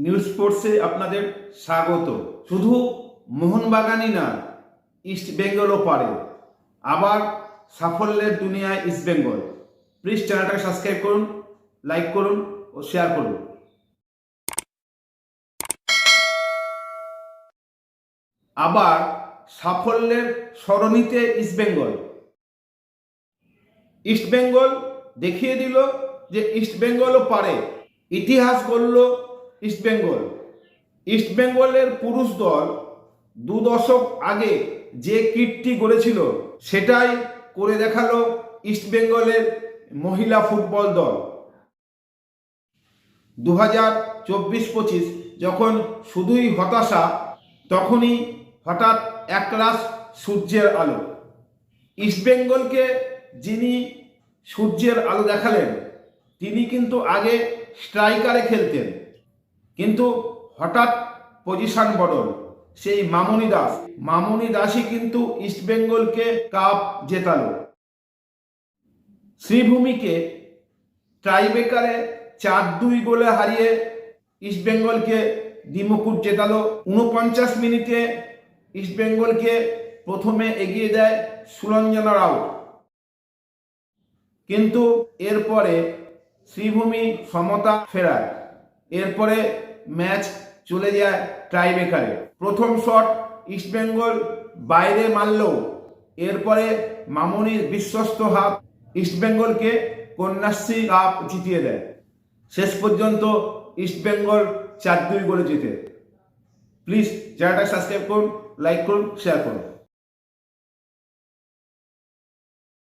News স্পোর্টসে আপনাদের স্বাগত। শুধু মোহনবাগানই না, ইস্ট বেঙ্গলও পারে। আবার সাফল্যের দুনিয়ায় ইস্ট বেঙ্গল। প্লিজ চ্যানেলটাকে সাবস্ক্রাইব করুন, লাইক করুন ও শেয়ার করুন। আবার সাফল্যের সরণিতে ইস্ট বেঙ্গল। ইস্ট বেঙ্গল দেখিয়ে দিল যে ইস্ট বেঙ্গলও পারে। ইতিহাস গড়ল ইস্ট বেঙ্গল। ইস্ট বেঙ্গলের পুরুষ দল 2 দশক আগে যে কীর্তি গড়েছিল সেটাই করে দেখালো ইস্ট বেঙ্গলের মহিলা ফুটবল দল। 2024-25 যখন শুধুই হতাশা, তখনই হঠাৎ একরাশ সূর্যের আলো। ইস্ট বেঙ্গলকে যিনি সূর্যের আলো দেখালেন তিনি কিন্তু আগে স্ট্রাইকারে খেলতেন, কিন্তু হঠাৎ পজিশন বদল। সেই মামনি দাসই কিন্তু ইস্ট বেঙ্গলকে কাপ জেতালো। শ্রীভূমিকে টাইব্রেকারে 4-2 গোলে হারিয়ে ইস্ট বেঙ্গলকে দ্বিমুকুট জেতালো। 49 মিনিটে ইস্ট বেঙ্গলকে প্রথমে এগিয়ে দেয় সুরঞ্জনা রাউত, কিন্তু এরপরে শ্রীভূমি সমতা ফেরায়। এরপরে ম্যাচ চলে যায় টাইব্রেকারে। প্রথম শট ইস্ট বেঙ্গল বাইরে মারলেও এরপরে মামনির বিশ্বস্ত হাত ইস্ট বেঙ্গলকে কন্যাশ্রী কাপ জিতিয়ে দেয়। শেষ পর্যন্ত ইস্ট বেঙ্গল 4-2 গোলে জেতে। প্লিজ চ্যানেলটা সাবস্ক্রাইব করুন, লাইক করুন, শেয়ার করুন।